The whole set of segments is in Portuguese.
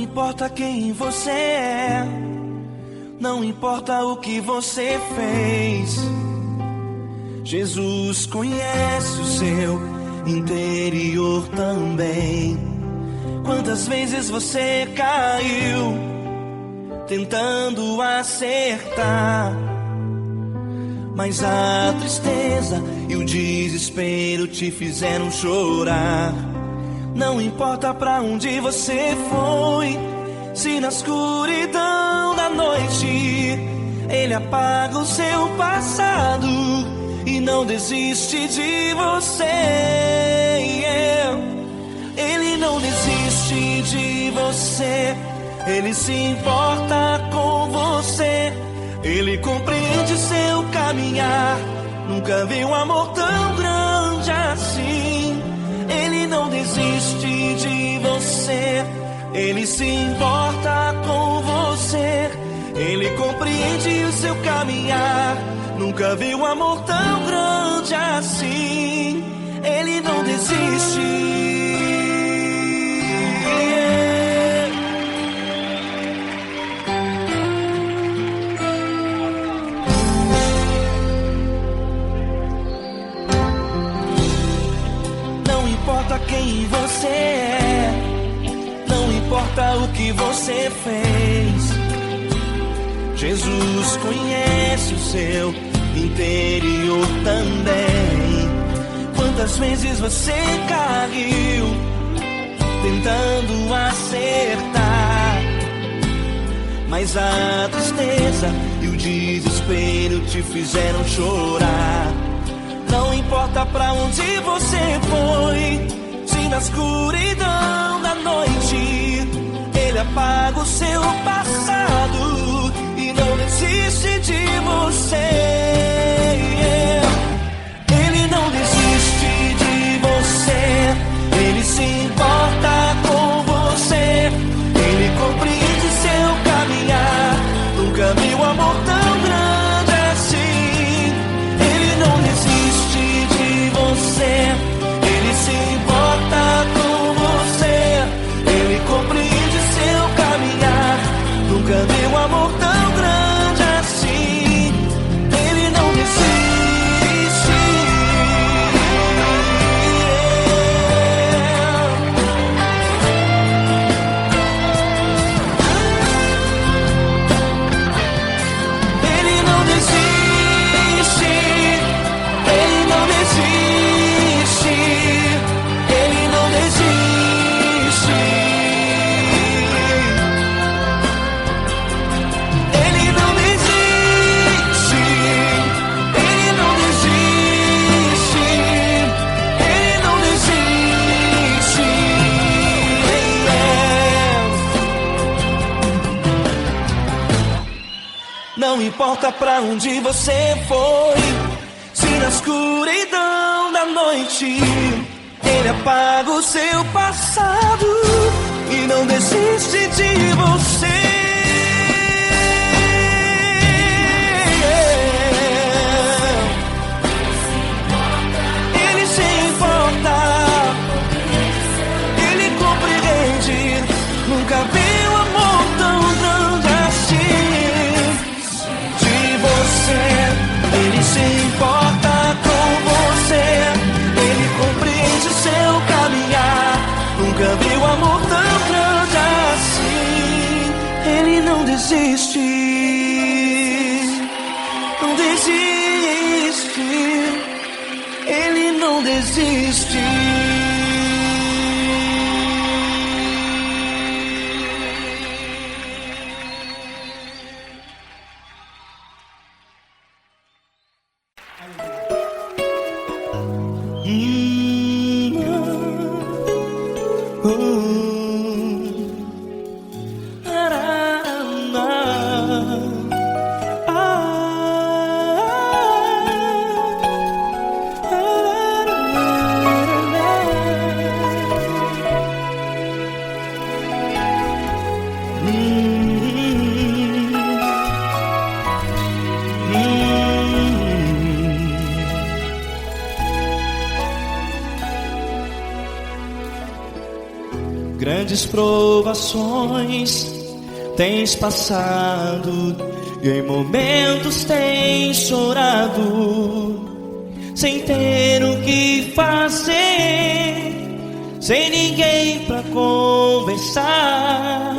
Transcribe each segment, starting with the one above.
importa quem você é, não importa o que você fez, Jesus conhece o seu interior também. Quantas vezes você caiu tentando acertar, mas a tristeza e o desespero te fizeram chorar. Não importa pra onde você foi, se na escuridão da noite Ele apaga o seu passado e não desiste de você. Ele não desiste de você, Ele se importa com você, Ele compreende seu caminhar. Nunca vi um amor tão grande assim. Ele não desiste de você, Ele se importa com você, Ele compreende o seu caminhar. Nunca vi um amor tão grande assim. Ele não desiste. Não importa quem você é, não importa o que você fez, Jesus conhece o seu interior também. Quantas vezes você caiu tentando acertar, mas a tristeza e o desespero te fizeram chorar. Não importa pra onde você foi, se na escuridão da noite Ele apaga o seu passado e não desiste de você. Ele não desiste de você, Ele se importa com você, Ele compreende seu caminhar. Nunca vi um amor tão grande assim. Ele não desiste de você, Ele se importa com você, Ele compreende seu caminhar. Nunca vi um amor tão grande assim. Ele não desiste. Ele não desiste. Ele não desiste. Ele não desiste. Ele não desiste. Ele não desiste. Ele não desiste. Não importa pra onde você foi, se na escuridão da noite Ele apaga o seu passado e não desiste de você. Ele se importa, Ele compreende. Nunca vi um amor tão grande assim. De você, Ele se importa com você, Ele compreende seu caminhar. Nunca vi um amor tão grande assim. Ele não desiste, não desiste. Ele não desiste. grandes provações tens passado, e em momentos tens chorado, sem ter o que fazer, sem ninguém pra conversar,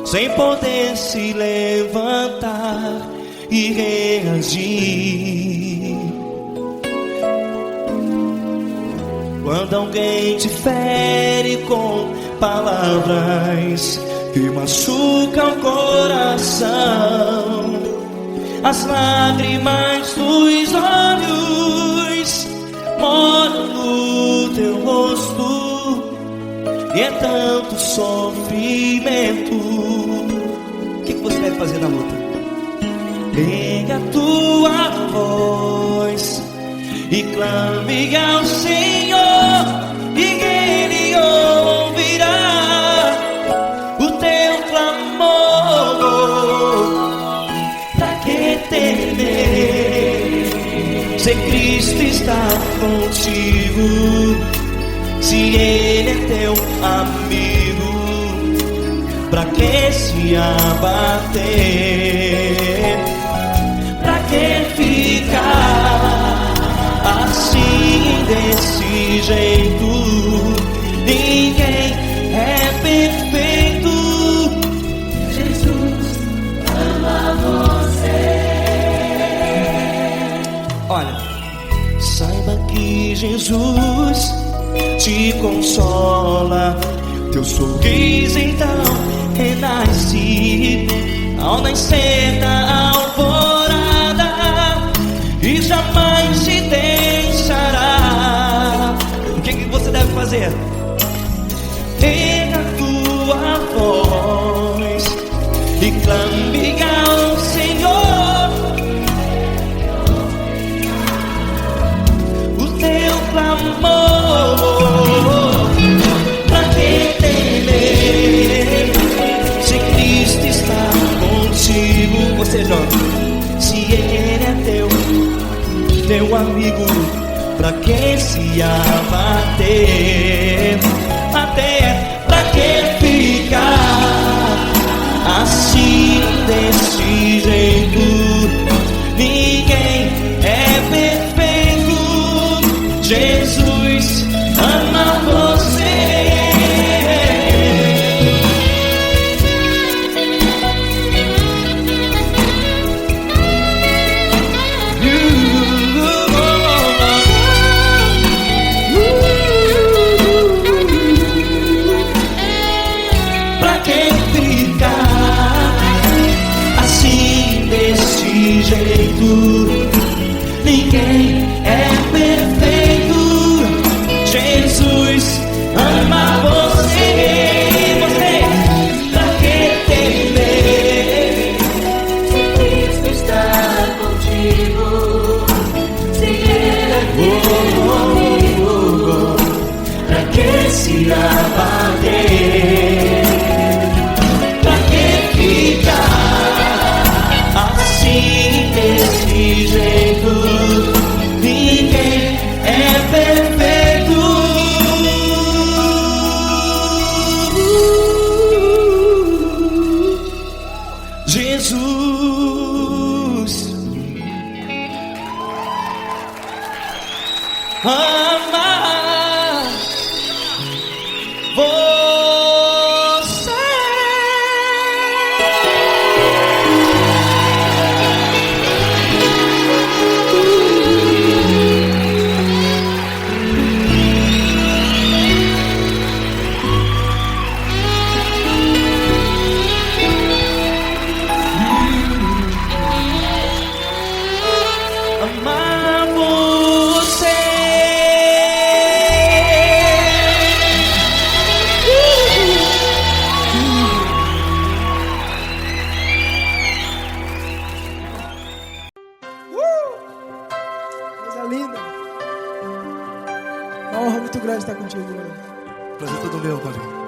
sem poder se levantar e reagir. Quando alguém te fere com palavras que machucam o coração, as lágrimas dos olhos moram no teu rosto, e é tanto sofrimento. O que você deve fazer na luta? Pega a tua voz e clame ao Senhor, e Ele ouvirá o teu clamor. Pra que temer, se Cristo está contigo, se Ele é teu amigo? Pra que se abater? Pra que ficar assim, desse jeito? Ninguém é perfeito. Jesus ama você. Olha, saiba que Jesus te consola, teu sorriso então renasce ao nascer da alvorada, e jamais te deixará. O que você deve fazer? Pega a tua voz e clame ao Senhor, o teu clamor. Pra que temer, se Cristo está contigo? Você joga. Se Ele é teu amigo, pra que se abater? Até pra que ficar assim, desse jeito? Ninguém é perfeito. Jesus ama você. Ninguém é perfeito. Jesus ama você. Você, pra que temer, se Cristo está contigo, se Ele é teu amigo? Pra que se abater? Pra que ficar assim, desse jeito? Ninguém é perfeito. Jesus ama você. Linda, uma honra muito grande estar contigo. Prazer todo meu, Paulinho.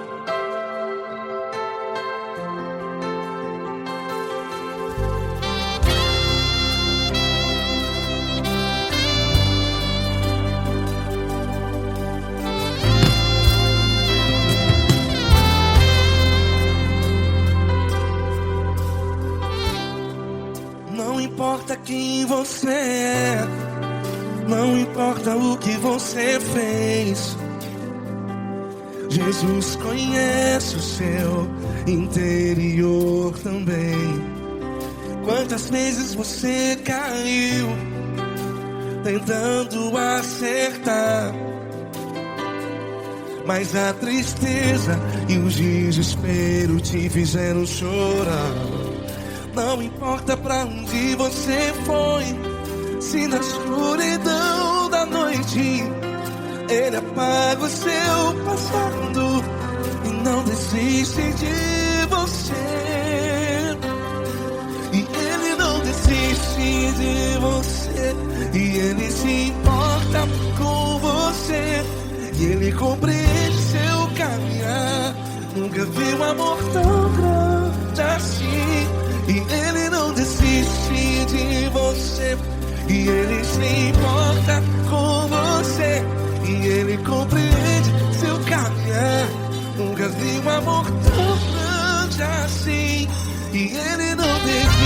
importa quem você é, não importa o que você fez, Jesus conhece o seu interior também. Quantas vezes você caiu tentando acertar, mas a tristeza e o desespero te fizeram chorar. Não importa pra onde você foi, se na escuridão da noite Ele apaga o seu passado e não desiste de você. E Ele não desiste de você, e Ele se importa com você, e Ele compreende seu caminhar. Nunca vi um amor tão grande assim. E Ele não desiste de você, e Ele se importa com você, e Ele compreende seu caminhar. Nunca vi um amor tão grande assim. E Ele não desiste.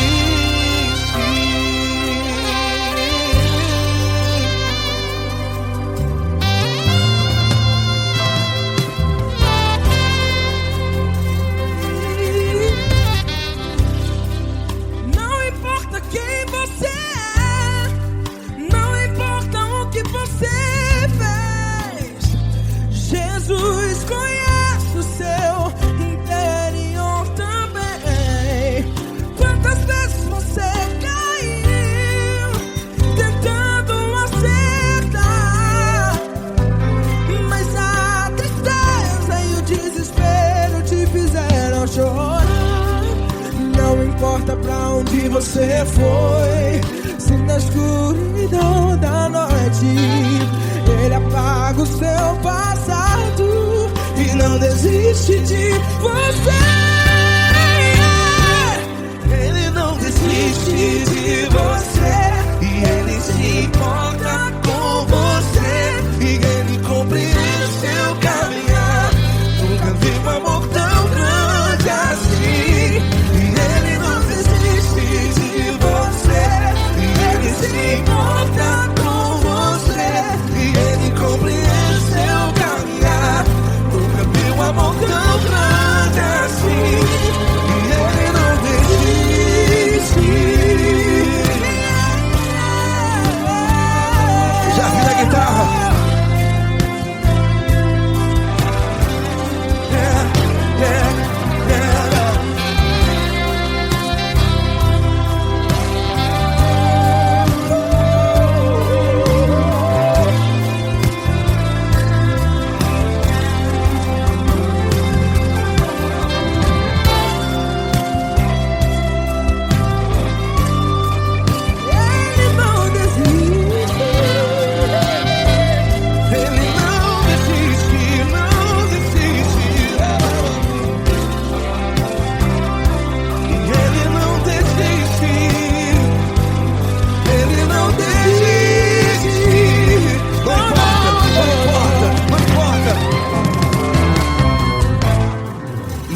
Jesus conhece o seu interior também. Quantas vezes você caiu tentando acertar, mas a tristeza e o desespero te fizeram chorar. Não importa pra onde você foi, se na escuridão da noite Ele apaga o seu passado e não desiste de você. Ele não desiste de você, e Ele se importa com você, e Ele compreende seu caminhar. Nunca vi um amor tão grande assim. E Ele não desiste de você, e Ele se importa com você, e Ele compreende seu caminhar. Nunca vi um amor tão grande assim. E Ele não desiste. Já vi a guitarra.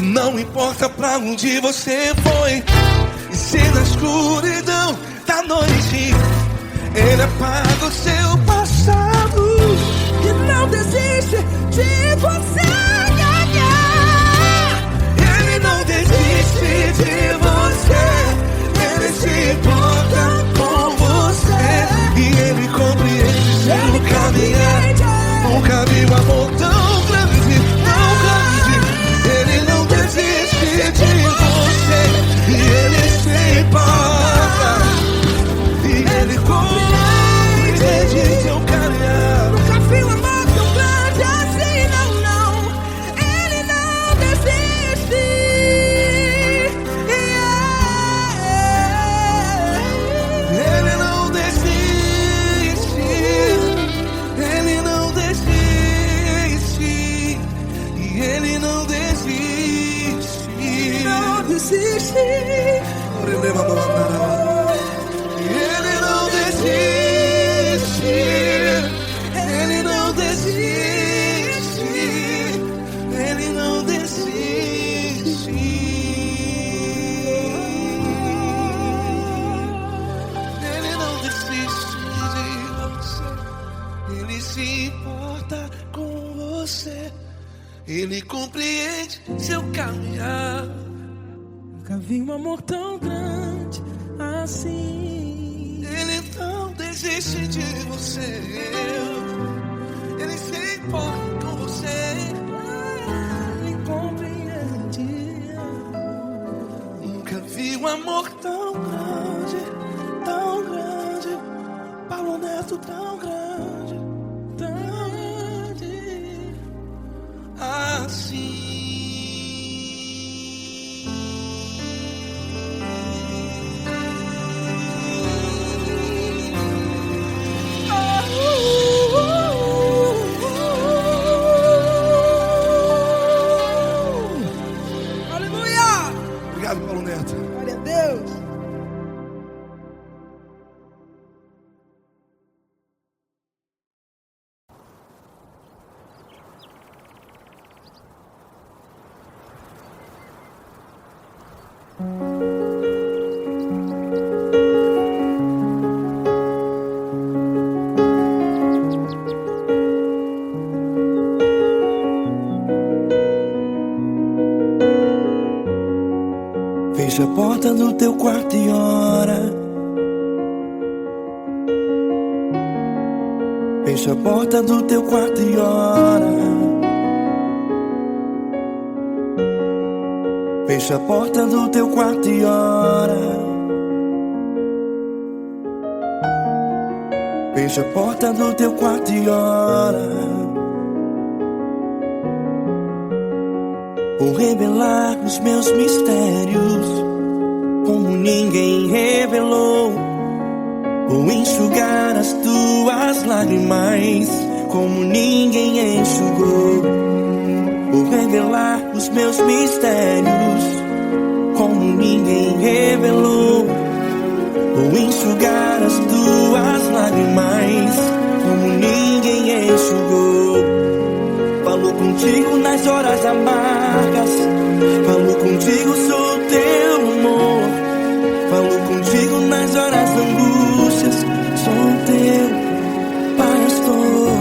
Não importa pra onde você foi, e se na escuridão da noite Ele apaga o seu passado E não desiste de você. Ele não desiste de você, Ele se importa com você, e Ele compreende seu caminhar. Nunca vi um amor tão grande, tão grande. Ele não desiste de você, e Ele se importa, e Ele compreende seu caminhar. Nunca vi um amor tão grande assim, não, não. Ele não desiste. Ele não desiste. Ele não desiste. E Ele não desiste. Não desiste. Ele não desiste. Ele não desiste. Ele não desiste. Nunca vi um amor tão grande assim. Ele não desiste de você. Ele se importa com você. Ele compreende. Nunca vi um amor tão grande, tão grande. Paulo Neto tão grande, assim. Aleluia! Obrigado, Paulo Neto. Glória a Deus. Fecha a porta do teu quarto e ora. Fecha a porta do teu quarto e ora. Fecha a porta do teu quarto e ora. Fecha a porta do teu quarto e ora. Vou revelar os meus mistérios como ninguém revelou. Vou enxugar as tuas lágrimas como ninguém enxugou. Vou revelar os meus mistérios como ninguém revelou. Vou enxugar as tuas lágrimas como ninguém enxugou. Falo contigo nas horas amargas. Falo contigo, sou teu amor. Falo contigo nas horas da angústias. Sou teu pastor.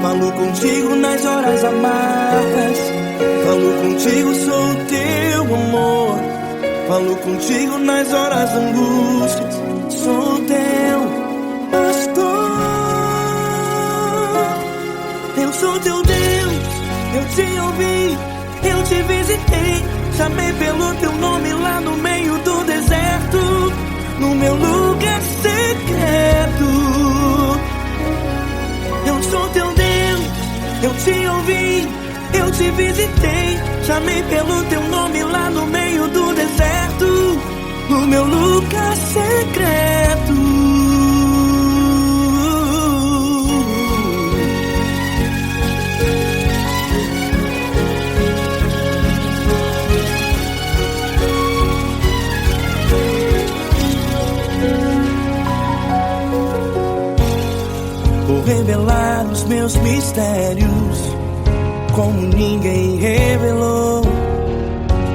Falo contigo nas horas amargas. Falo contigo, sou teu amor. Falo contigo nas horas da angústias. Sou teu pastor. Eu sou teu Deus, eu te ouvi, eu te visitei. Chamei pelo teu nome lá no meio do deserto, no meu lugar secreto. Eu sou teu Deus, eu te ouvi, eu te visitei. Chamei pelo teu nome lá no meio do deserto, no meu lugar secreto. Vou revelar os meus mistérios como ninguém revelou.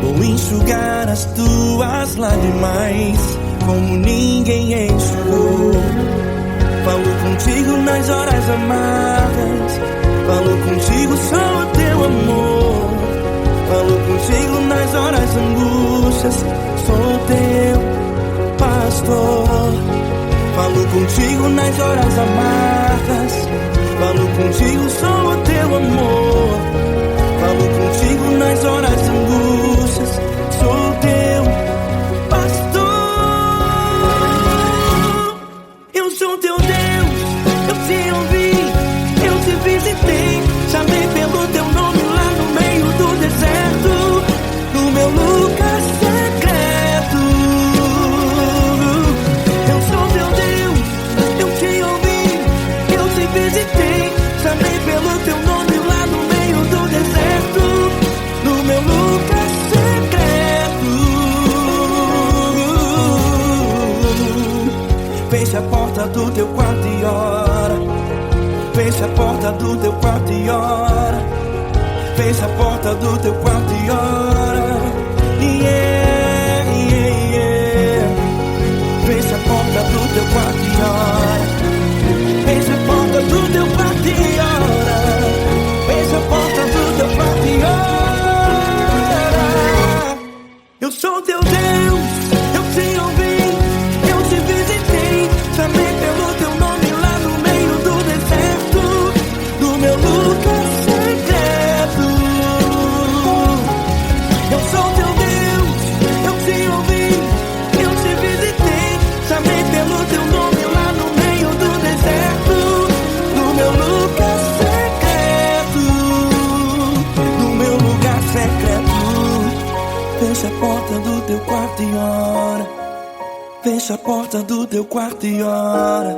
Vou enxugar as tuas lágrimas como ninguém enxugou. Falo contigo nas horas amargas. Falo contigo, sou teu amor. Falo contigo nas horas angústias. Sou teu pastor. Falo contigo nas horas amargas. Falo contigo, sou o teu amor. Falo contigo nas horas angústias. Sou teu pastor. Eu sou teu Deus, eu te ouvi, eu te visitei. Chamei pelo teu nome lá no meio do deserto, no meu lugar secreto. Eu sou teu Deus, eu te ouvi, eu te visitei. Chamei pelo teu nome lá no meio do deserto, no meu lugar secreto. Fecha a porta do teu quarto e ora. Fecha a porta do teu quarto e ora. Fecha a porta do teu quarto e ora. Yeah, yeah, yeah. Fecha a porta do teu quarto e ora. Fecha a porta do teu quarto e ora. Fecha a porta do teu quarto e ora. Eu sou teu Deus, eu te ouvi, eu te visitei, chamei pelo teu nome lá no meio do deserto, do meu lugar secreto. Eu sou teu Deus, eu te ouvi, eu te visitei, chamei pelo teu nome lá no meio do deserto, do meu lugar secreto, do meu lugar secreto. Fecha a porta do teu quarto e ora. Fecha a porta do teu quarto e ora.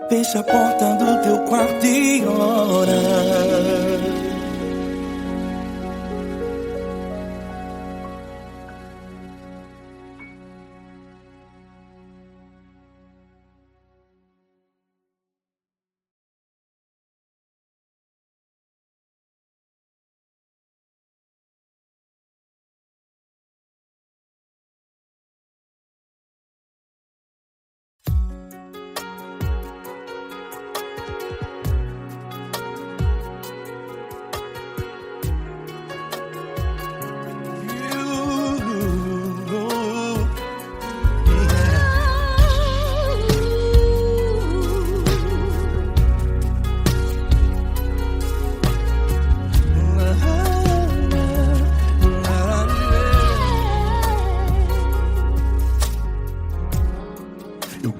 Fecha a porta do teu quarto e ora.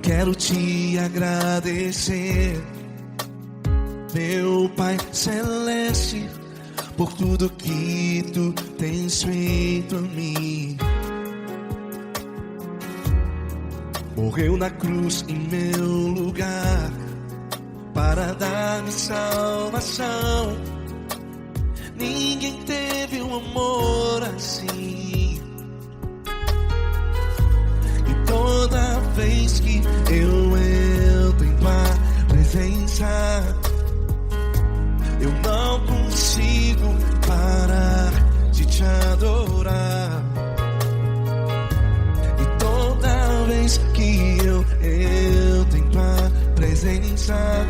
Quero te agradecer, meu Pai Celeste, por tudo que tu tens feito a mim. Morreu na cruz em meu lugar para dar-me salvação. Ninguém teve um amor assim. E toda vez que eu entro em tua presença, eu não consigo parar de te adorar. E toda vez que eu entro em tua presença,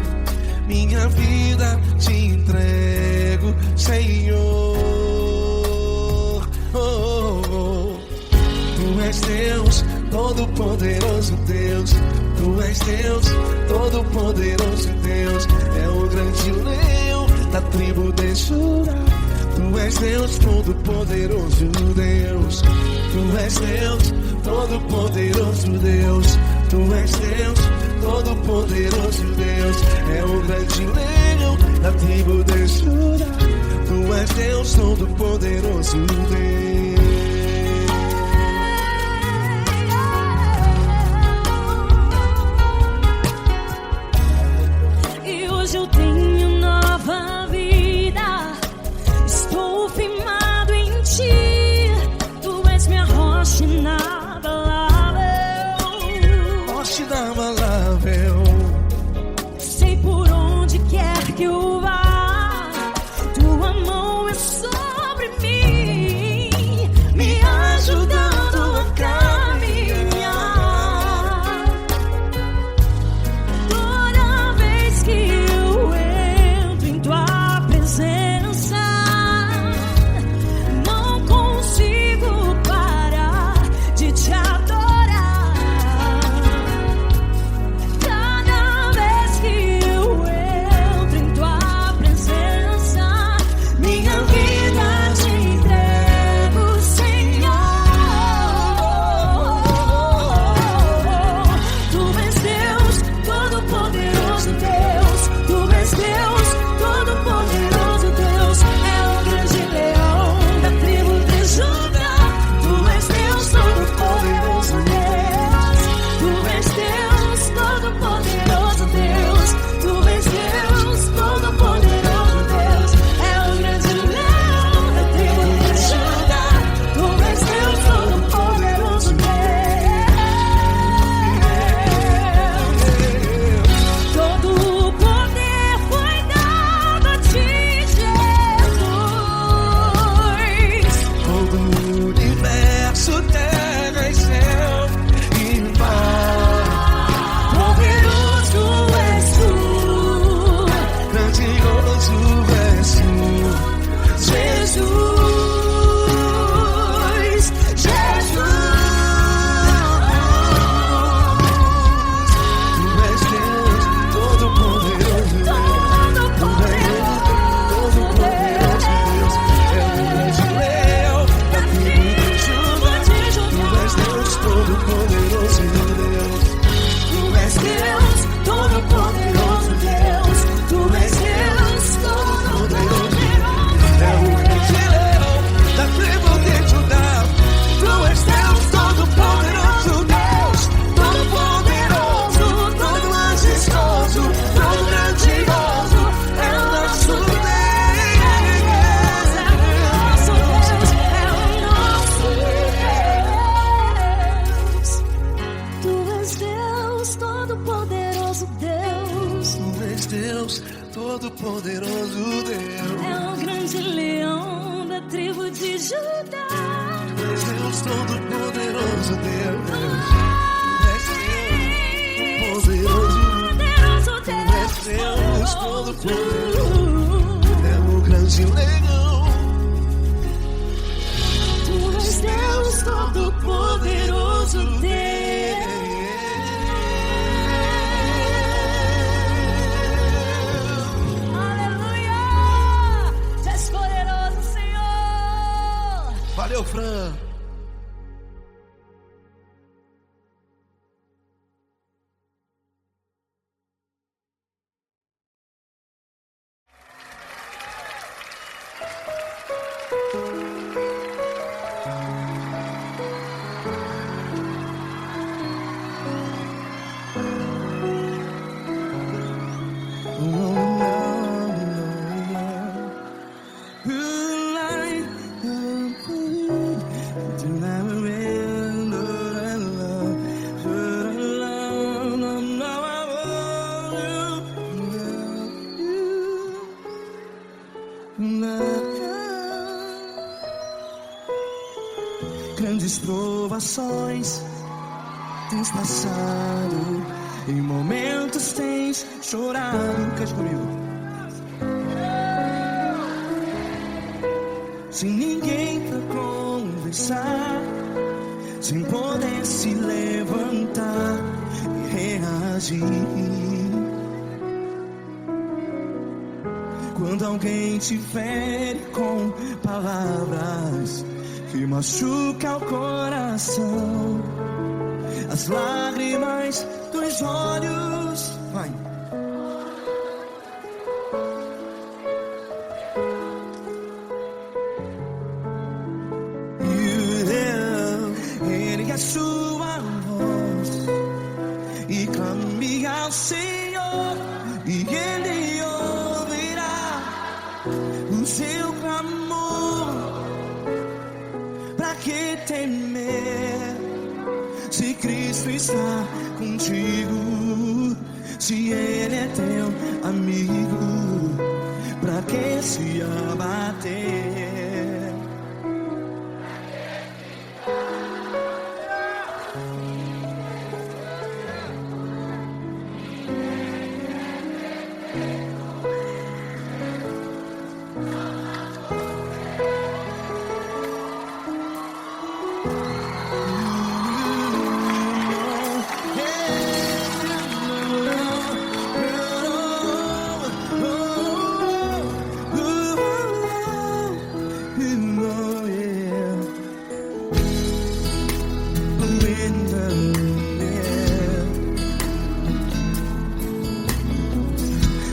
minha vida te entrego, Senhor. Oh, oh, oh. Tu és Deus, Todo-Poderoso Deus. Tu és Deus, Todo-Poderoso Deus. É o grande leão da tribo de Judá. Tu és Deus, Todo-Poderoso Deus. Tu és Deus, Todo-Poderoso Deus. Tu és Deus, Todo-Poderoso Deus. É o grande leão da tribo de Judá. Tu és Deus, Todo-Poderoso Deus. Eu tenho nova vida, estou firmado em ti. Tu és minha rocha inabalável, rocha inabalável. Sei por onde quer que eu vá, tua mão é sobre mim. Todo-Poderoso Deus. É o grande leão da tribo de Judá. Tu és Deus Todo-Poderoso Deus. Tu és Deus Poderoso. Tu és Deus Todo-Poderoso. É o grande leão. Tu és Deus Todo-Poderoso Deus. Aleluia! Tu és poderoso, Senhor. Valeu, Fran. Grandes provações tens passado, em momentos tens chorado. Cante comigo. Sem ninguém pra conversar, sem poder se levantar e reagir. Quando alguém te fere com palavras que machuca o coração, as lágrimas dos olhos, vai. Ergue a sua voz e clame ao Senhor, e Ele ouvirá o seu clamor. Pra que temer, se Cristo está contigo? Se Ele é teu amigo, pra que se abater?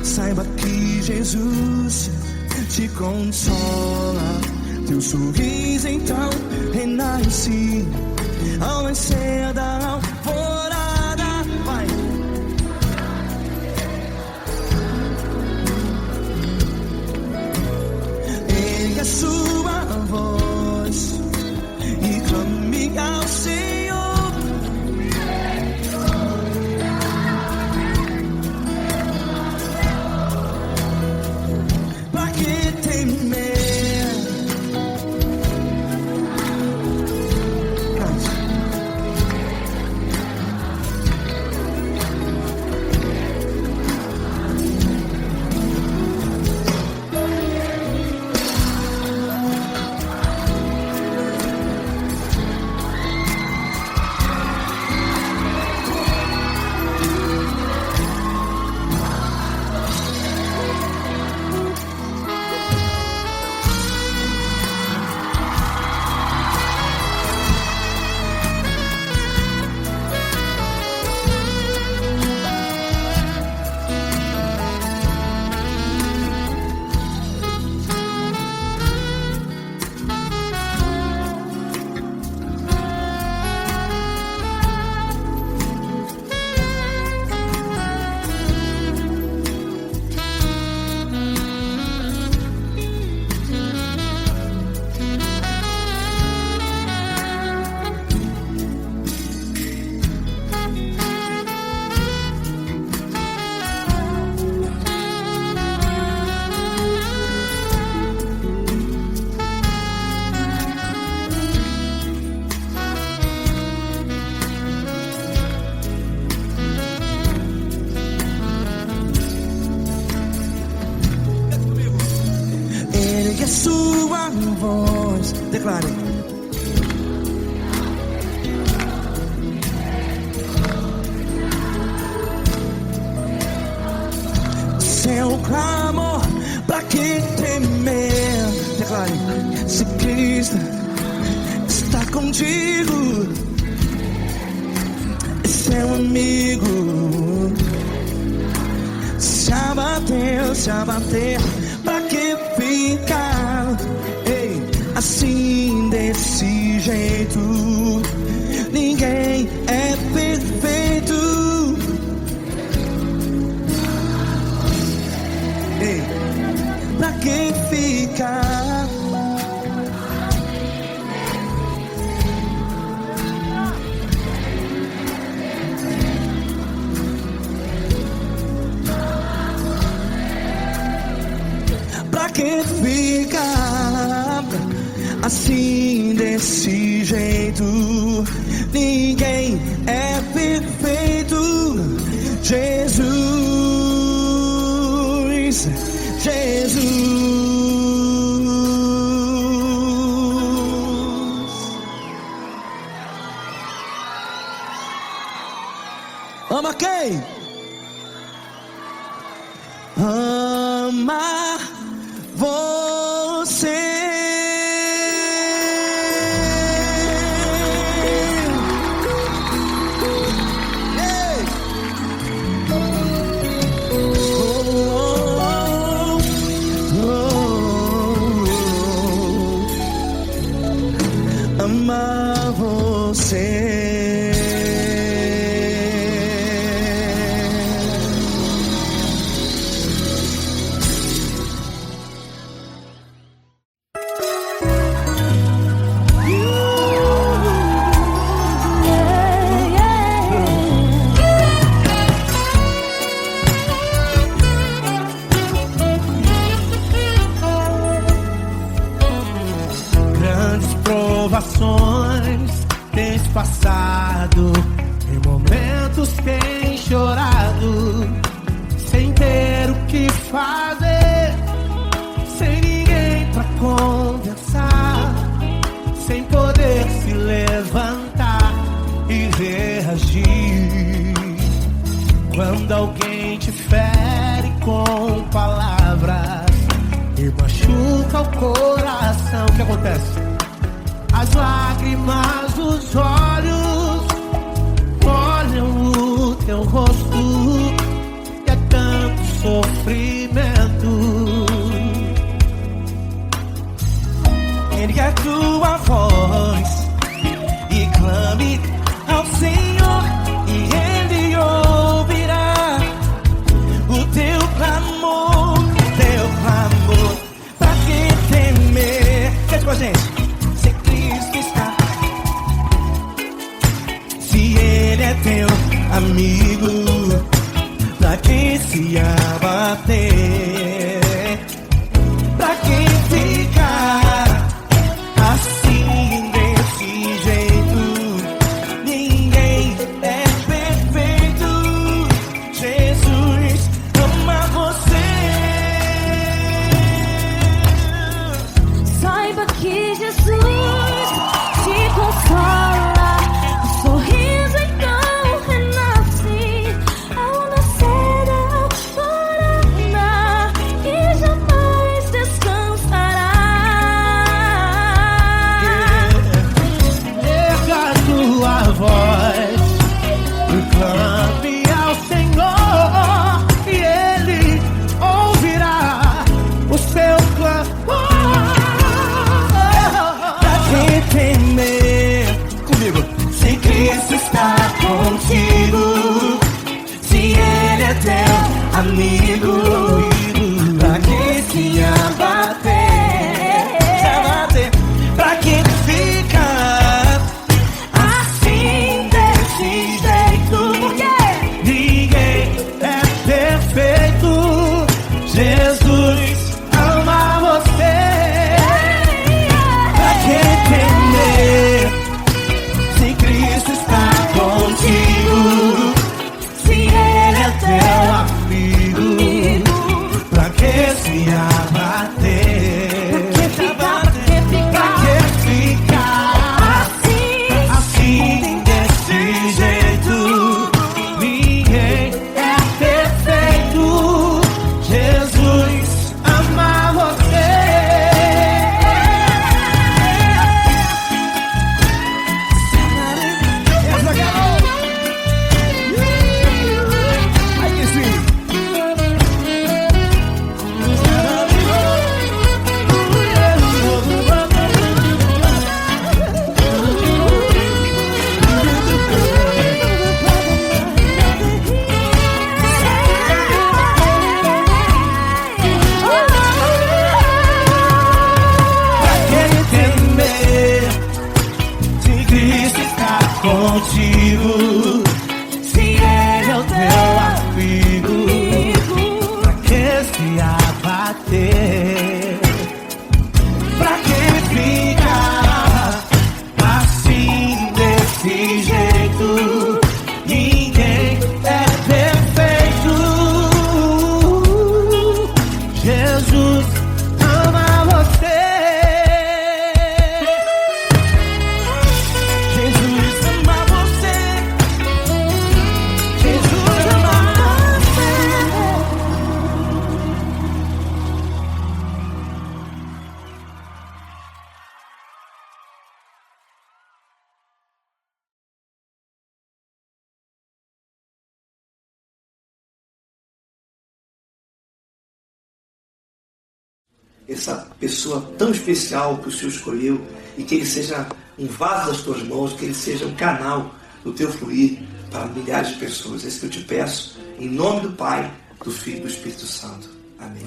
Saiba que Jesus te consola, teu sorriso então renasce ao nascer da alvorada. Vai. Ergue a sua voz e clame ao Senhor. voz. Declare. Seu clamor, pra que temer? Declare. Se Cristo está contigo, seu amigo. Se abater, pra que ficar? Ei, assim desse jeito, ninguém é perfeito. Ei, pra que ficar? Pra que ficar assim desse jeito? Ninguém é perfeito. Jesus, Jesus. Ama quem? Ama você. Ei. Ama você. Provações tens passado, em momentos tens chorado, sem ter o que fazer, sem ninguém pra conversar, sem poder se levantar e reagir. Quando alguém te fere com palavras e machuca o coração, o que acontece? As lágrimas dos olhos molham o teu rosto, e é tanto sofrimento. Ergue a tua voz e clame ao Senhor, e Ele ouvirá o teu clamor, teu clamor. Pra que temer? Cante com a gente. Ele é teu amigo, pra que se abater? Pra que ficar assim desse jeito? Ninguém é perfeito. Jesus ama você. Saiba que Jesus te consola. essa pessoa tão especial que o Senhor escolheu, e que ele seja um vaso das tuas mãos, que ele seja um canal do teu fluir para milhares de pessoas. É isso que eu te peço, em nome do Pai, do Filho e do Espírito Santo. Amém.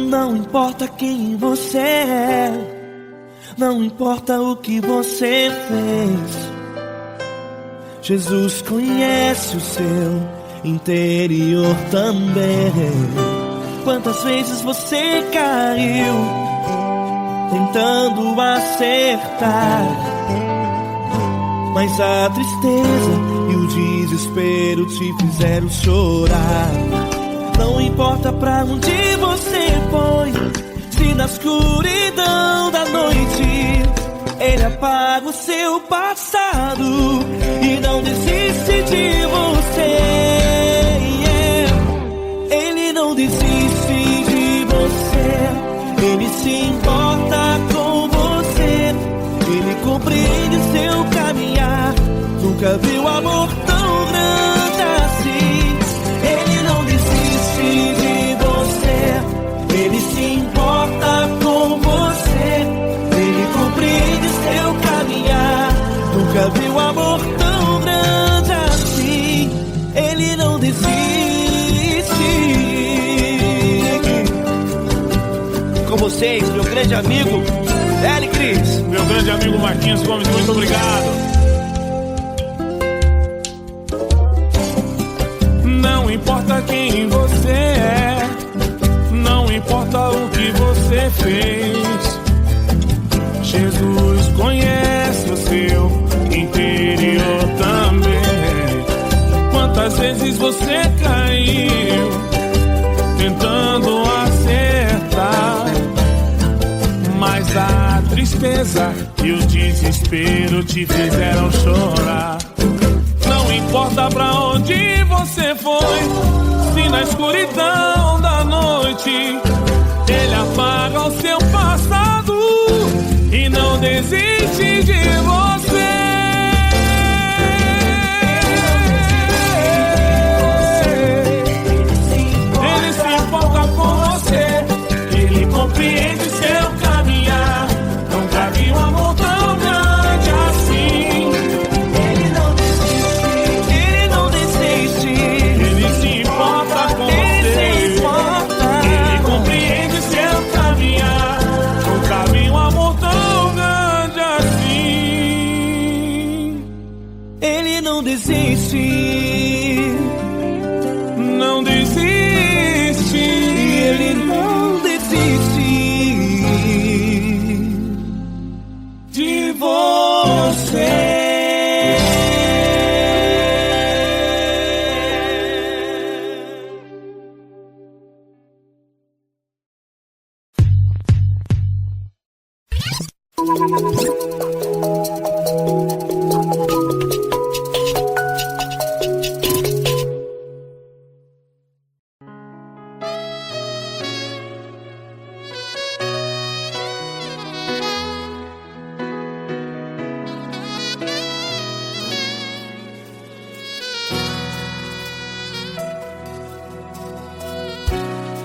Não importa quem você é, não importa o que você fez, Jesus conhece o seu interior também. Quantas vezes você caiu tentando acertar, mas a tristeza e o desespero te fizeram chorar. Não importa pra onde você foi, se na escuridão da noite Ele apaga o seu passado e não desiste de você. Ele não desiste de você, Ele se importa com você, Ele compreende seu caminhar. Nunca viu amor tão grande assim. Ele não desiste de você, Ele se importa com você, Ele compreende seu caminhar. Nunca viu amor tão grande assim. Ele não desiste. Com vocês, meu grande amigo L. Cris. Meu grande amigo Marquinhos Gomes, muito obrigado. Não importa quem você é, não importa o que você fez, Jesus conhece o seu interior também. Quantas vezes você caiu tentando acertar, mas a tristeza e o desespero te fizeram chorar. Não importa pra onde você foi, se na escuridão da noite Ele apaga o seu passado e não desiste de você. Ele se importa com você, Ele compreende seu caminhar. Nunca vi um amor tão grande assim. Ele não desiste, Ele não desiste. Ele se importa com você, Ele compreende seu caminhar. Nunca vi um amor tão grande assim. Ele não desiste, não desiste. Ele não desiste de você.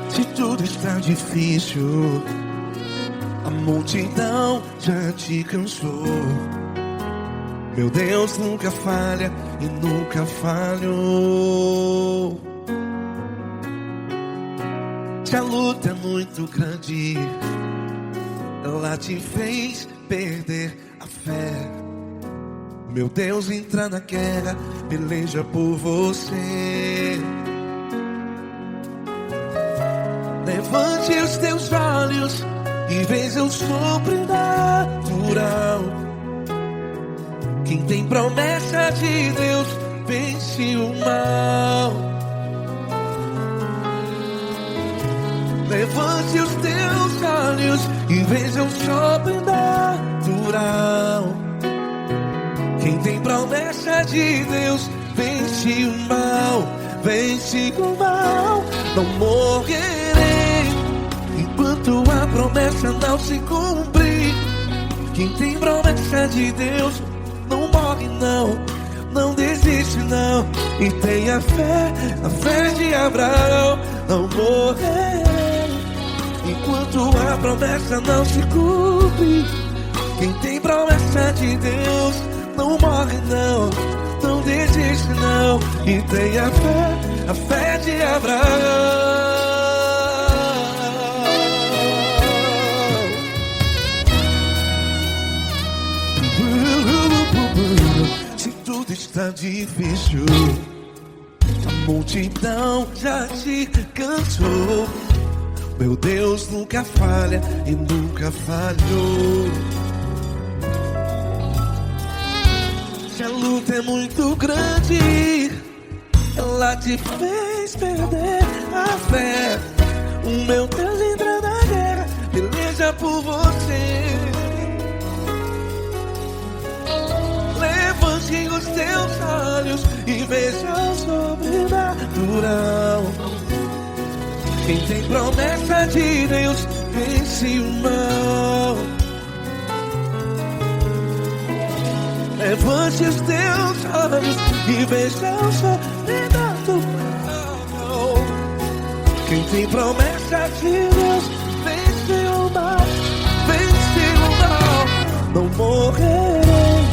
Se tudo está difícil, a multidão já te cansou. Meu Deus nunca falha e nunca falhou. Se a luta é muito grande, ela te fez perder a fé. Meu Deus entra na guerra, peleja por você. Levante os teus olhos e veja o sobrenatural. Quem tem promessa de Deus vence o mal. Levante os teus olhos e veja o sobrenatural. Quem tem promessa de Deus vence o mal, vence o mal. Não morrerei enquanto a promessa não se cumprir. Quem tem promessa de Deus não morre não, não desiste não. E tenha fé, a fé de Abraão. Não morrerei enquanto a promessa não se cumpre. Quem tem promessa de Deus não morre não, não desiste não. E tenha fé, a fé de Abraão. Se tudo está difícil, a multidão já te cansou. Meu Deus nunca falha e nunca falhou. Se a luta é muito grande, ela te fez perder a fé. O meu Deus entra na guerra, peleja por você. Levante os teus olhos e veja o sobrenatural. Quem tem promessa de Deus vence o mal. Levante os teus olhos e veja o sobrenatural. Quem tem promessa de Deus vence o mal, vence o mal. Não morrerei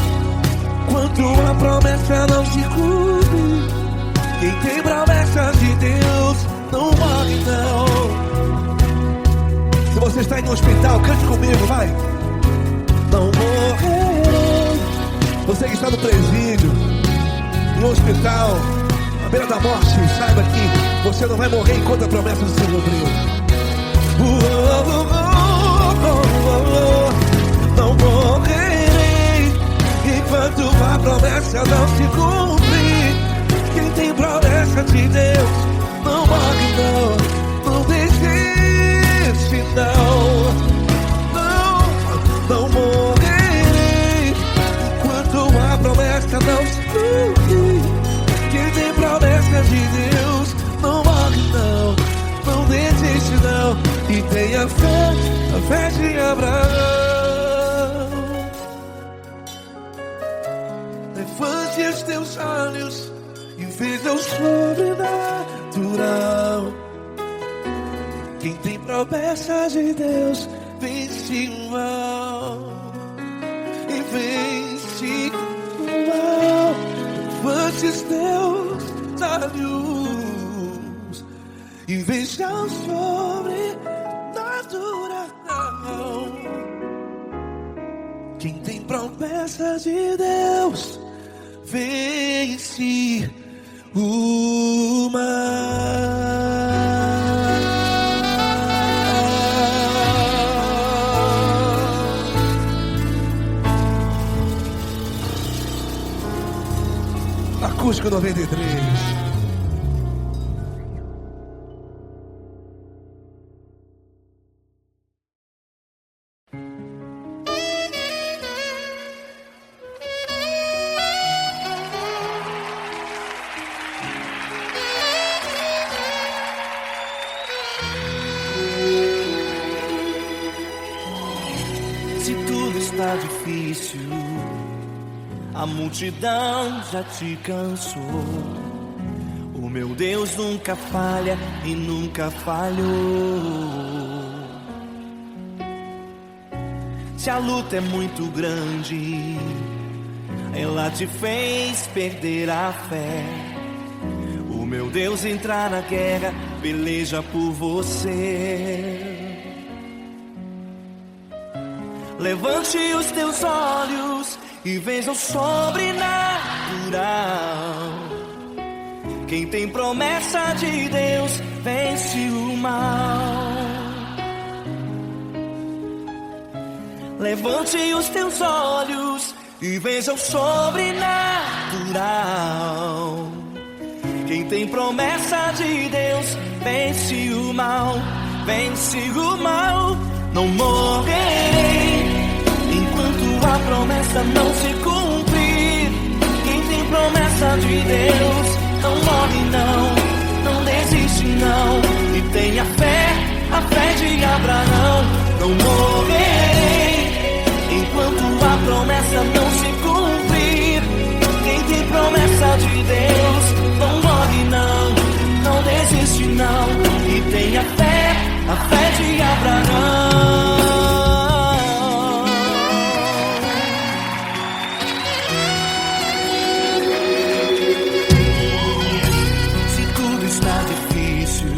enquanto a promessa não se cumpre. Quem tem promessa de Deus não morre não. Se você está em um hospital, cante comigo, vai. Não morrerei. Você que está no presídio, no hospital, à beira da morte, saiba que você não vai morrer enquanto a promessa não se cumpriu. Não morrerei enquanto a promessa não se cumprir. Quem tem promessa de Deus não morre não, não desiste não. Não morrerei enquanto a promessa não se cumprir. Quem tem promessa de Deus não morre não, não desiste não. E tenha fé, a fé de Abraão. Levante os teus olhos e veja o sobrenatural. Quem tem promessa de Deus vence o mal, e vence o mal. Levante os teus olhos e veja o sobrenatural. Quem tem promessa de Deus vence o mal. Acústico 93. Se tudo está difícil, a multidão já te cansou. O meu Deus nunca falha e nunca falhou. Se a luta é muito grande, ela te fez perder a fé. O meu Deus entrar na guerra, peleja por você. Levante os teus olhos e veja o sobrenatural. Quem tem promessa de Deus vence o mal. Levante os teus olhos e veja o sobrenatural. Quem tem promessa de Deus vence o mal. vence o mal. Não morrerei enquanto a promessa não se cumprir. Quem tem promessa de Deus não morre não desiste não. E tenha fé, a fé de Abraão. Não morrerei enquanto a promessa não se cumprir. Quem tem promessa de Deus não morre não desiste não. E tenha fé, a fé de Abraão. Se tudo está difícil,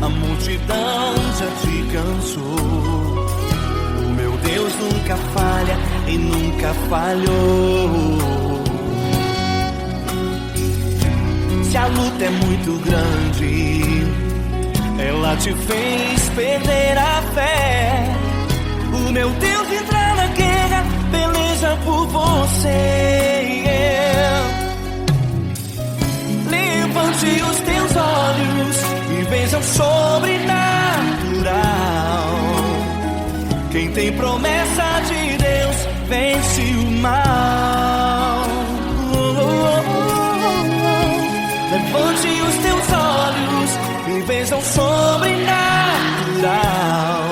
a multidão já te cansou, o meu Deus nunca falha e nunca falhou. Se a luta é muito grande, ela te fez perder a fé. O meu Deus entra na guerra, peleja por você. Levante os teus olhos e veja o sobrenatural. Quem tem promessa de Deus vence o mal. Levante os teus olhos e veja o sobrenatural.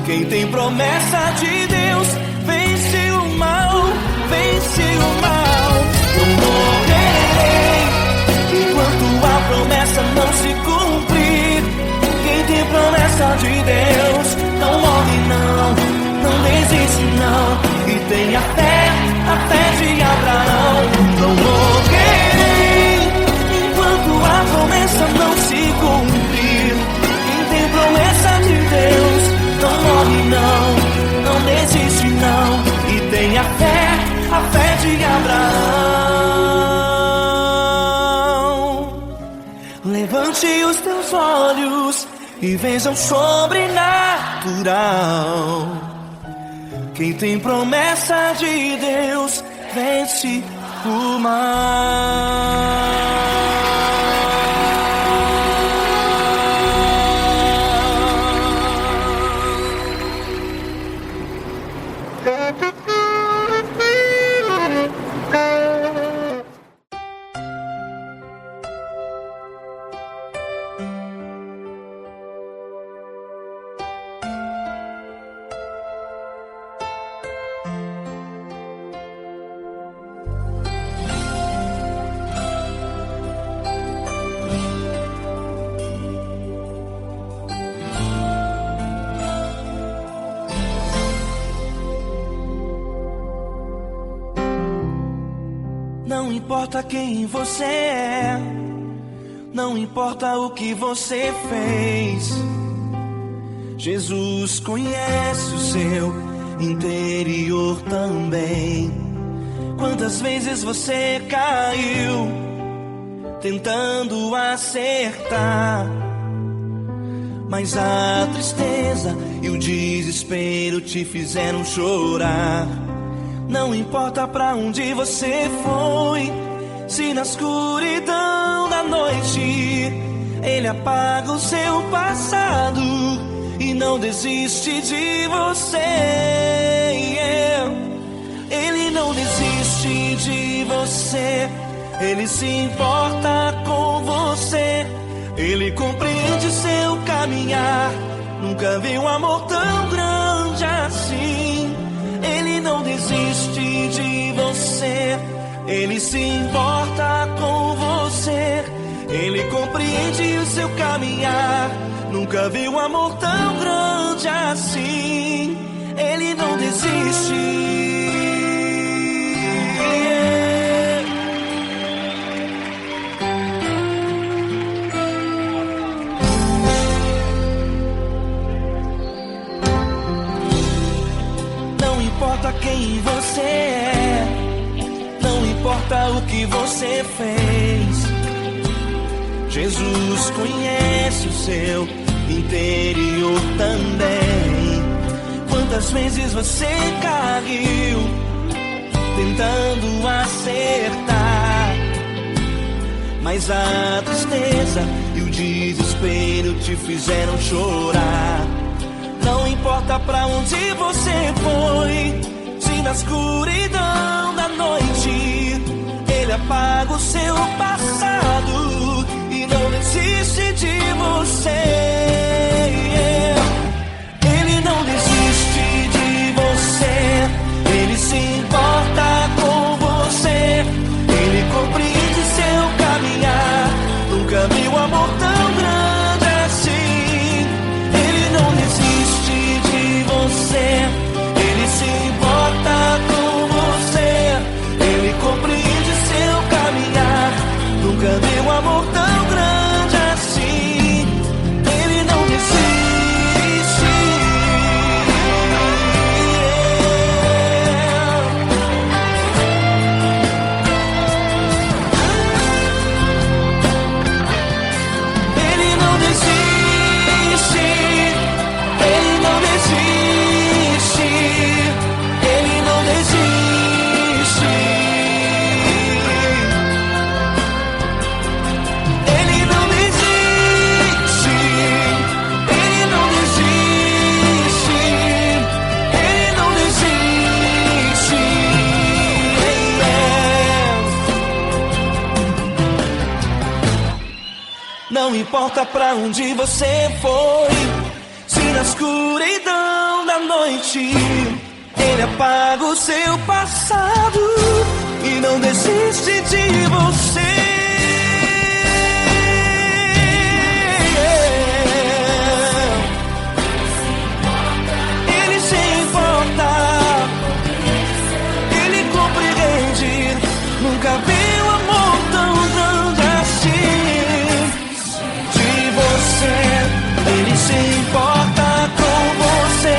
Quem tem promessa de Deus vence o mal, vence o mal. Não morrerei enquanto a promessa não se cumprir. Quem tem promessa de Deus não morre não desiste não. E tenha fé, a fé de Abraão. Não morrerei enquanto a promessa não se cumprir. Quem tem promessa de Deus não morre não desiste não. E tenha fé, a fé de Abraão. Levante os teus olhos e veja o sobrenatural. Quem tem promessa de Deus vence o mal. Não importa quem você é, não importa o que você fez, Jesus conhece o seu interior também. Quantas vezes você caiu tentando acertar, mas a tristeza e o desespero te fizeram chorar. Não importa pra onde você foi, se na escuridão da noite Ele apaga o seu passado e não desiste de você. Ele não desiste de você, Ele se importa com você, Ele compreende seu caminhar. Nunca vi um amor tão grande assim. Ele não desiste de você, Ele se importa com você, Ele compreende o seu caminhar. Nunca vi um amor tão grande assim. Ele não desiste. Não importa quem você é, não importa o que você fez, Jesus conhece o seu interior também. Quantas vezes você caiu tentando acertar, mas a tristeza e o desespero te fizeram chorar. Não importa pra onde você foi, se na escuridão da noite Ele apaga o seu passado e não desiste de você. Ele não desiste de você, Ele se importa com você, Ele compreende seu caminhar. Nunca vi um amor tão grande assim. Ele não desiste de você, Ele se importa com você, Ele compreende seu caminhar. Nunca vi um amor tão grande assim. Ele não desiste. Não importa pra onde você foi, se na escuridão da noite Ele apaga o seu passado e não desiste de você. Ele se importa, Ele compreende. Nunca vi um amor tão grande assim. Ele se importa com você,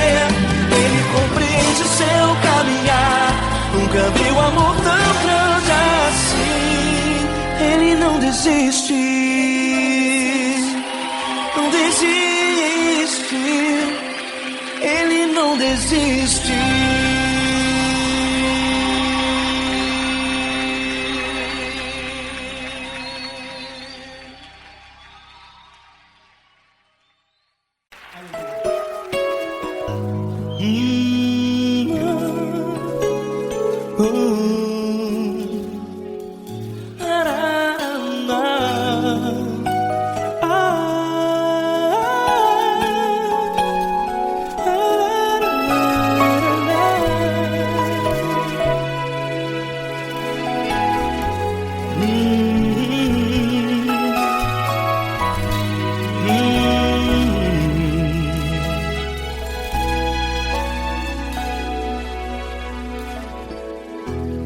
Ele compreende seu caminhar. Nunca vi um amor tão grande assim. Ele não desiste, não desiste, Ele não desiste.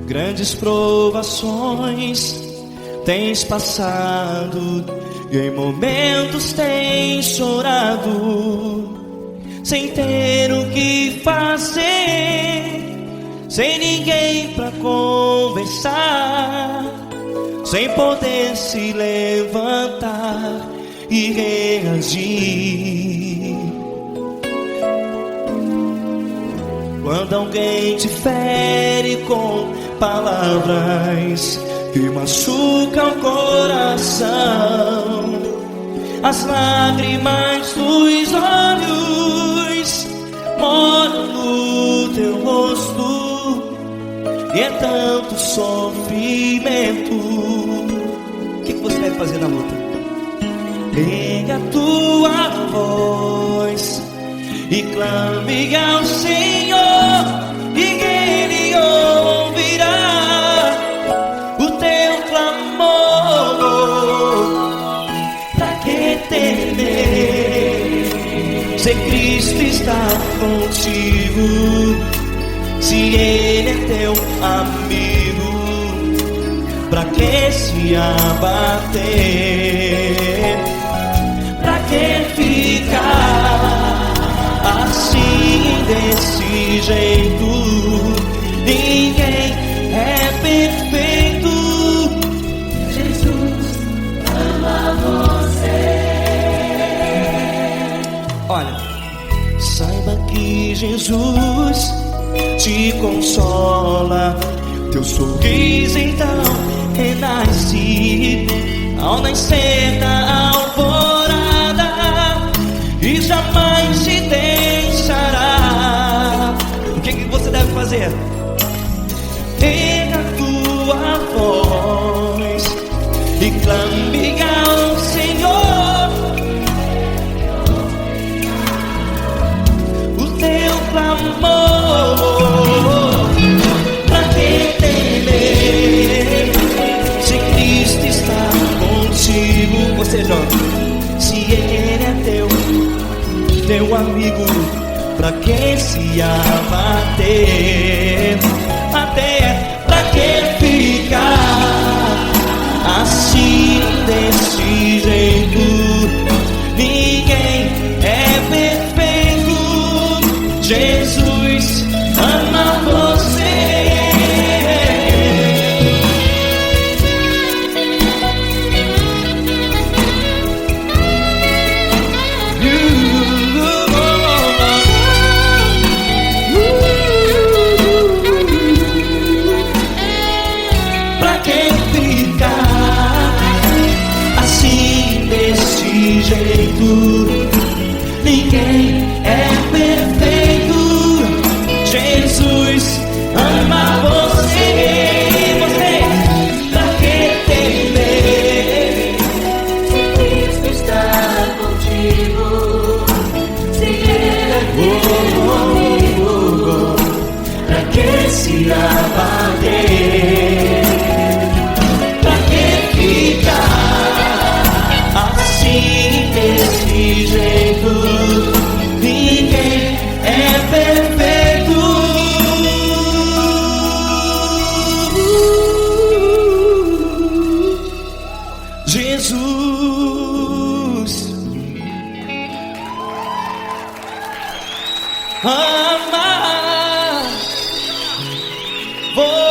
Grandes provações tens passado e em momentos tens chorado, sem ter o que fazer, sem ninguém pra conversar, sem poder se levantar e reagir. Quando alguém te fere com palavras que machucam o coração, as lágrimas dos olhos moram no teu rosto e é tanto sofrimento. O que você deve fazer na luta? Erga a tua voz e clame ao Senhor, e Ele ouvirá o teu clamor. Pra que temer, se Cristo está contigo, se Ele é teu amigo? Pra que se abater? Pra que ficar assim, desse jeito? Ninguém é perfeito. Jesus ama você. Olha, saiba que Jesus te consola, teu sorriso então renasce ao nascer da alvorada. clame ao Senhor. O teu clamor, pra que temer? Se Cristo está contigo, você joga. Se Ele é teu amigo, pra que se abater? Até pra que ficar assim desse jeito? Ninguém é perfeito. Jesus ama você. Ninguém é perfeito. Jesus ama você. Você, pra que temer? Se Cristo está contigo, se Ele é teu amigo, pra que se abater? Pra que ficar assim desse jeito? Ninguém é perfeito. Jesus ama você.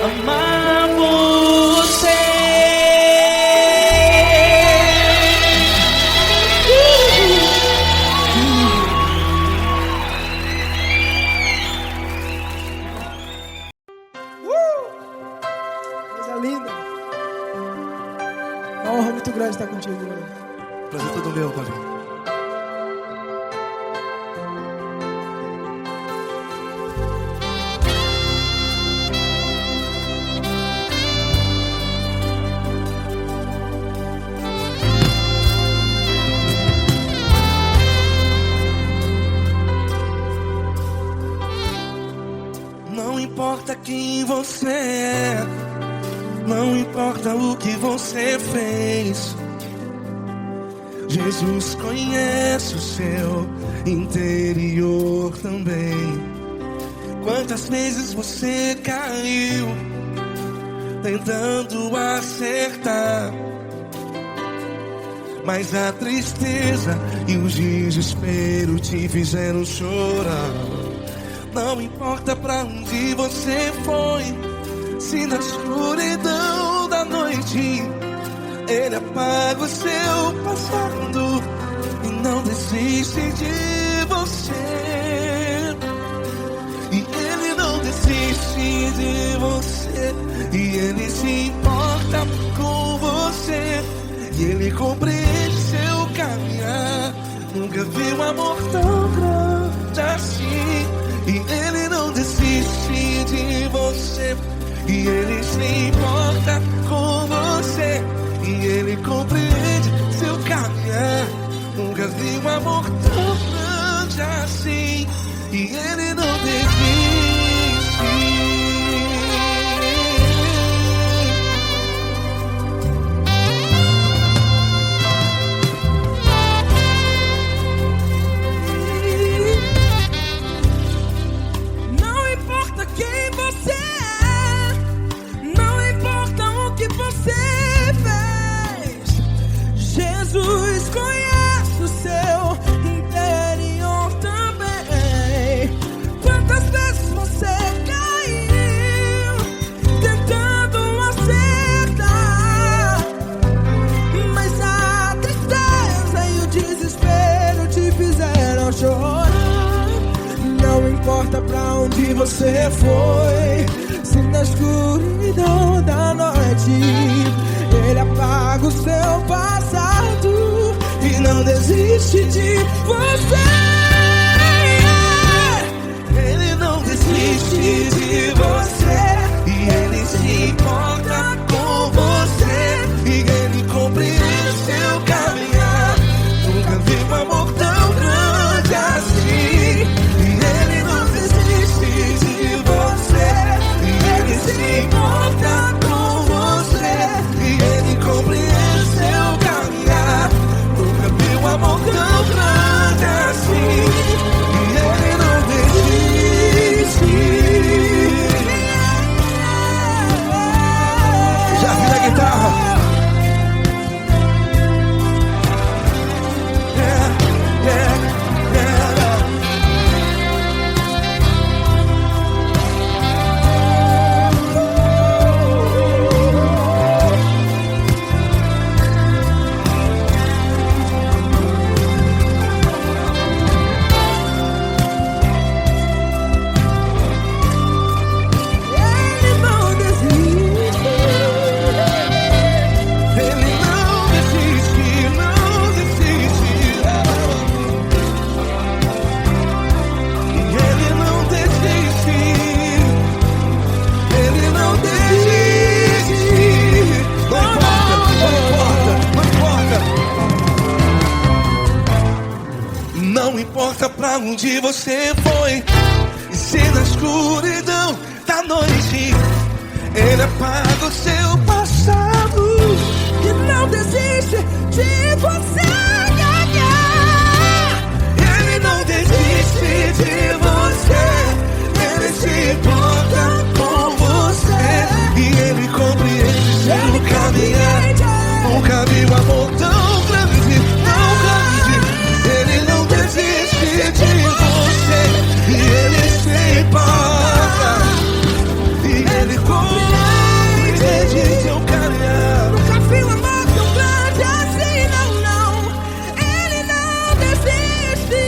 Amar você. Coisa linda. É uma honra muito grande estar contigo, mano. Prazer todo meu, Paulinho. Não importa quem você é, não importa o que você fez, Jesus conhece o seu interior também. Quantas vezes você caiu tentando acertar, mas a tristeza e o desespero te fizeram chorar. Não importa pra onde você foi, se na escuridão da noite Ele apaga o seu passado e não desiste de você. E Ele não desiste de você, e Ele se importa com você, e Ele compreende seu caminhar. Nunca vi um amor tão grande assim. E Ele não desiste de você, e Ele se importa com você, e Ele compreende seu caminhar. Nunca vi um amor tão grande assim. E Ele não desiste. Jesus conhece o seu interior também. Quantas importa pra onde você foi, se na escuridão da noite Ele apaga o seu passado e não desiste de você. Ele não desiste de você e Ele se importa com você e Ele compreende seu caminhar. Nunca vi um amor tão grande assim. E Ele não desiste de você e Ele se importa com você e Ele compreende seu caminhar. Nunca vi um amor tão grande assim. E Ele não desiste. Já vi a guitarra. Não importa pra onde você foi, e se na escuridão da noite Ele apaga o seu passado e não desiste de você. Ele não desiste de você, Ele se importa com você e Ele compreende seu caminhar. Nunca vi um amor tão grande, tão grande. Ele não desiste de você e Ele se importa e Ele compreende seu caminhar. Nunca vi um amor tão grande assim, não, não. Ele não desiste.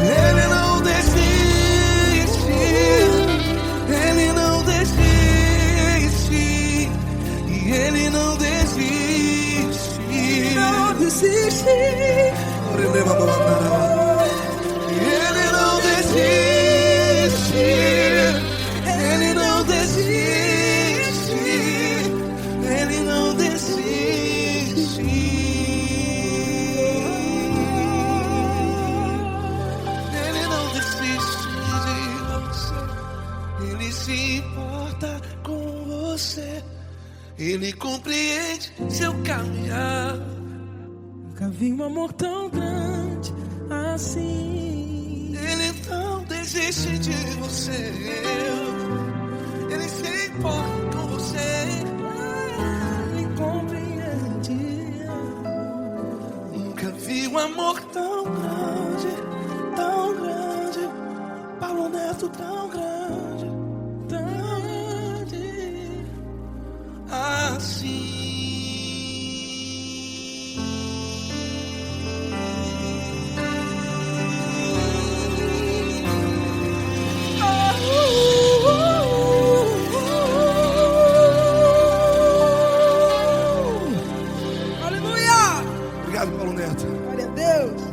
Ele não desiste. Ele não desiste. E Ele não desiste. Não desiste. Ele não desiste. Ele não desiste. Ele não desiste. Ele não desiste de você. Ele se importa com você. Ele compreende seu caminhar. Nunca vi um amor tão grande assim. Ele não desiste de você. Ele se importa com você. Ele compreende. Nunca vi um amor tão grande, tão grande. Paulo Neto tão grande, tão grande assim. Obrigado, Paulo Neto. Glória a Deus.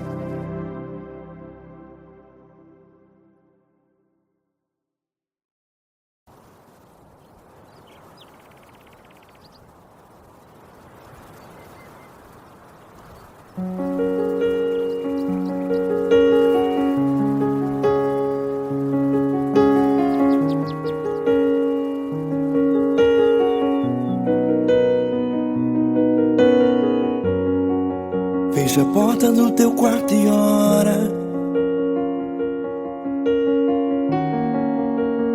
Fecha a porta do teu quarto e ora.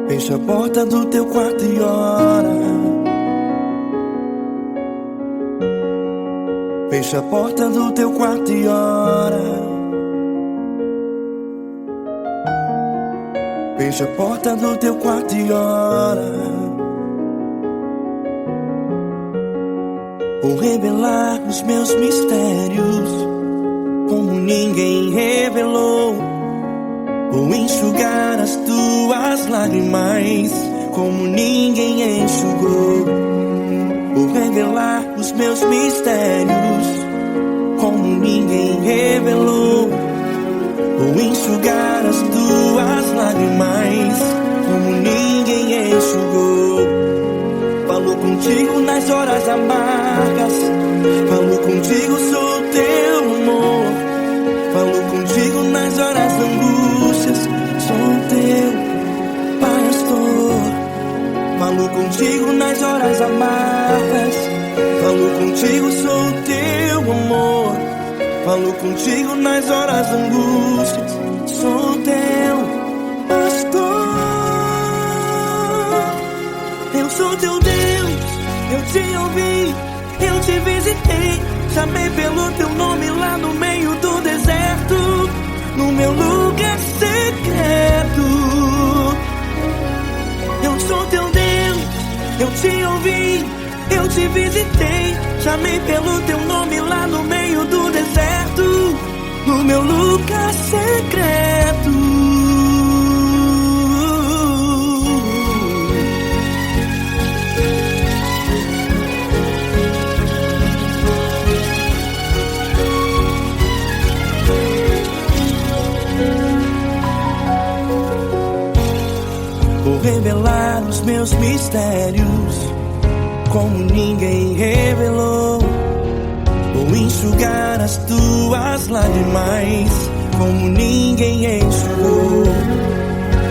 Fecha a porta do teu quarto e ora. Fecha a porta do teu quarto e ora. Fecha a porta do teu quarto e ora. Vou revelar os meus mistérios com ninguém revelou, ou enxugar as tuas lágrimas como ninguém enxugou, ou revelar os meus mistérios como ninguém revelou, ou enxugar as tuas lágrimas como ninguém enxugou. Falou contigo nas horas amargas, falou contigo, sou teu amor. Falou contigo nas horas da angústias, sou teu pastor. Falou contigo nas horas amargas, falou contigo, sou teu amor. Falou contigo nas horas da angústias, sou teu pastor. Eu sou teu Deus, eu te ouvi, eu te visitei, chamei pelo teu nome lá no meio do deserto, no meu lugar secreto. Eu sou teu Deus, eu te ouvi, eu te visitei, chamei pelo teu nome lá no meio do deserto, no meu lugar secreto. Vou revelar os meus mistérios como ninguém revelou, vou enxugar as tuas lágrimas como ninguém enxugou.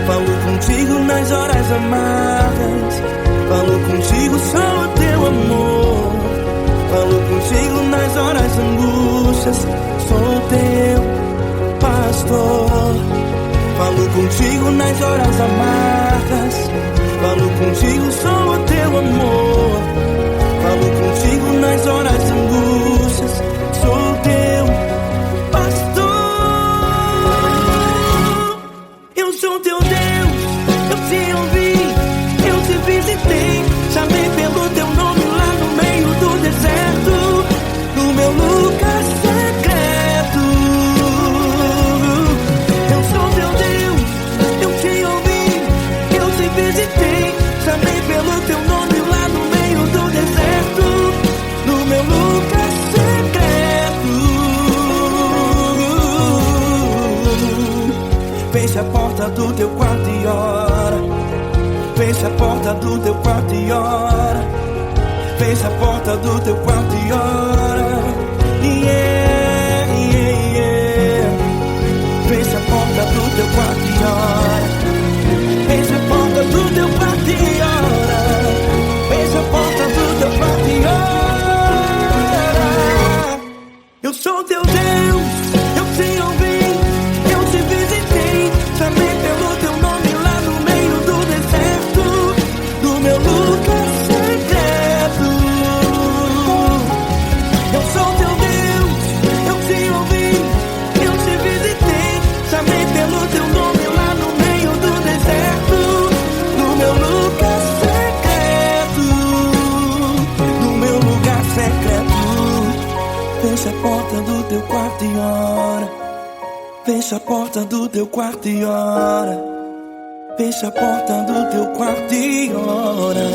Falou contigo nas horas amargas, falou contigo, sou o teu amor. Falou contigo nas horas angústias, sou teu pastor. Falou contigo nas horas amargas, falou contigo, sou o teu amor. Falou contigo nas horas angústias, sou teu pastor. Eu sou teu Deus, eu te ouvi, eu te visitei, chamei pelo teu nome lá no meio do deserto, no meu lugar secreto. Eu sou teu Deus, eu te ouvi, eu te visitei, chamei pelo teu nome lá no meio do deserto, no meu lugar secreto. Feche a porta do teu quarto e ora. Feche a porta do teu quarto e ora. Feche a porta do teu quarto e ora. Yeah, yeah, yeah. Feche a porta do teu quarto e ora. Feche a porta do teu quarto e ora. Feche a porta do teu quarto e ora. Eu sou teu Deus, eu te ouvi, eu te visitei, chamei pelo teu nome lá no meio do deserto, do meu lugar secreto. Eu sou teu Deus, eu te ouvi, eu te visitei, chamei pelo teu nome lá no meio do deserto, no meu lugar secreto, no meu lugar secreto. Fecha a porta do teu quarto e ora. Fecha a porta do teu quarto e ora. Fecha a porta do teu quarto e ora.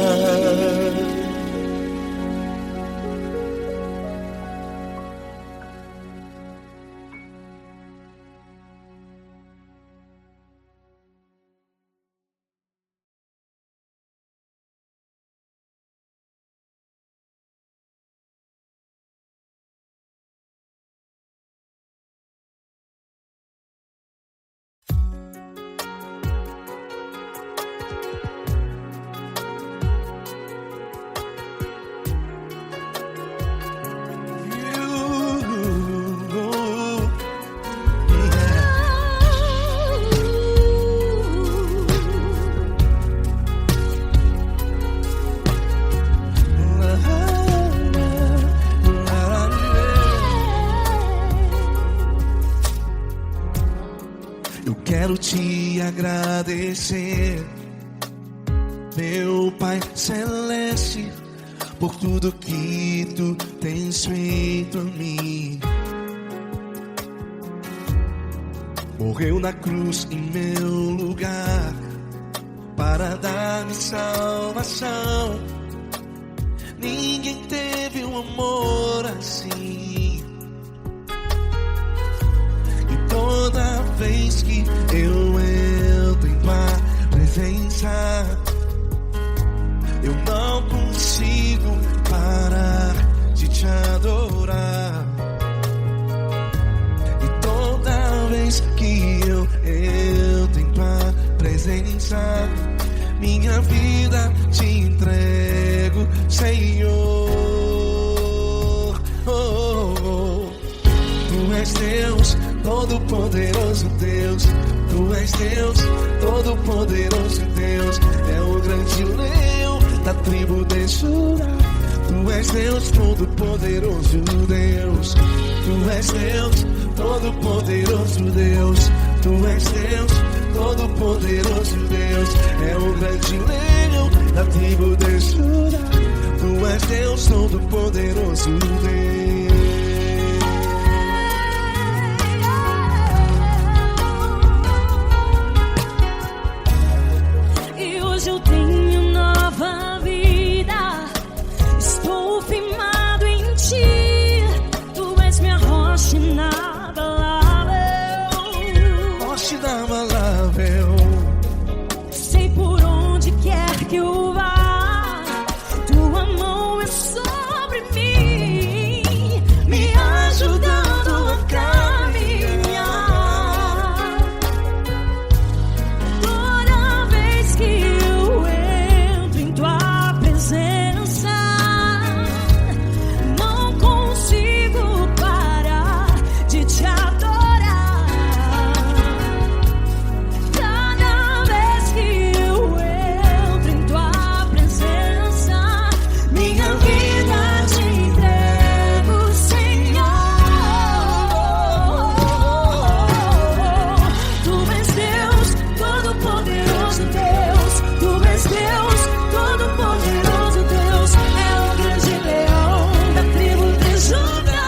Quero te agradecer, meu Pai Celeste, por tudo que tu tens feito em mim. morreu na cruz em meu lugar para dar-me salvação. Ninguém teve um amor assim. E toda vez que eu entro em tua presença, eu não consigo parar de te adorar. E toda vez que eu entro em tua presença, minha vida te entrego, Senhor. Tu és Deus, Todo-Poderoso Deus. Tu és Deus, Todo-Poderoso Deus. É o grande leão da tribo de Judá. Tu és Deus, Todo-Poderoso Deus. Tu és Deus, Todo-Poderoso Deus. Tu és Deus, Todo-Poderoso Deus. É o grande leão da tribo de Judá. Tu és Deus, Todo-Poderoso Deus. E hoje eu tenho nova vida. Estou firmado em ti. Tu és minha rocha inabalável. Rocha inabalável. Sei por onde quer que eu vá, tua mão é sobre mim, me ajudando a caminhar. Toda vez que eu entro em tua presença, não consigo parar de te adorar. Cada vez que eu entro em tua presença, minha vida te entrego, Senhor. Tu és Deus, Todo-Poderoso Deus. Tu és Deus, Todo-Poderoso Deus. É o grande leão da tribo de Judá.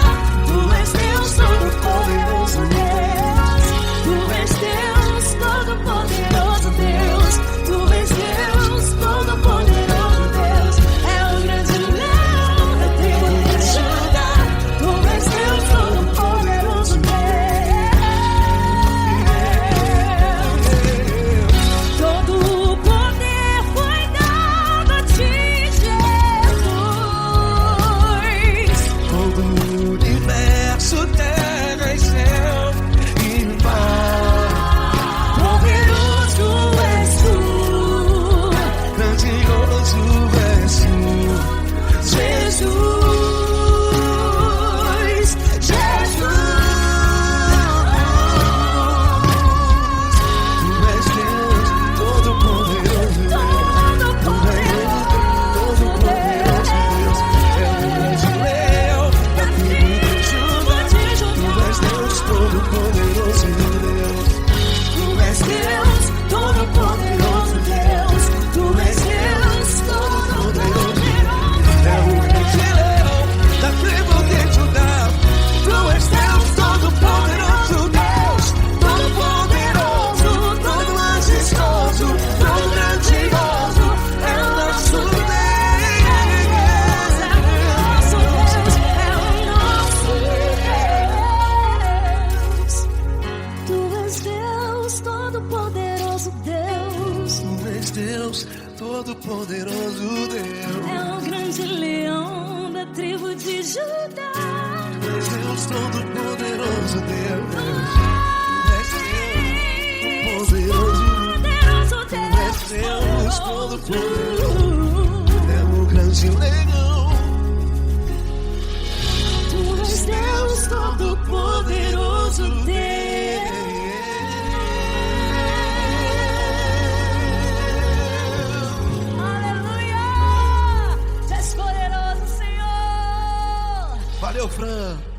Tu és Deus, Todo-Poderoso Deus. Tu és Deus, Todo-Poderoso Deus. Tu és Deus, Todo-Poderoso Deus. É o grande leão da tribo de Judá. Tu és Deus, Todo-Poderoso Deus. Todo o poder foi dado a ti, Jesus. Todo o universo, terra e céu e mar. Poderoso és tu, Grandioso és tu, Jesus. Jesus. Tu és Deus, Todo-Poderoso Deus. Tu és Deus, Todo-Poderoso Deus. É o grande leão da tribo de Judá. Tu és Deus, Todo-Poderoso Deus. Tu és Deus, Todo-Poderoso Deus. Tu és Deus, Todo-Poderoso. É o grande leão da tribo de Judá. Tu és Deus, Todo-Poderoso Deus. Todo-Poderoso, todo majestoso, todo grandioso. É o nosso Deus. É o nosso Deus. Tu és Deus, Todo-Poderoso Deus. Tu és Deus, Todo-Poderoso Deus. É o grande leão da tribo de Judá. Tu és Deus, Todo-Poderoso Deus. Tu és Deus, Todo-Poderoso. Poderoso Tu és Deus, Deus. Todo-Poderoso. É o grande leão. Tu és Deus, Todo-Poderoso Deus. Aleluia! Tu és poderoso, Senhor. Valeu, Fran.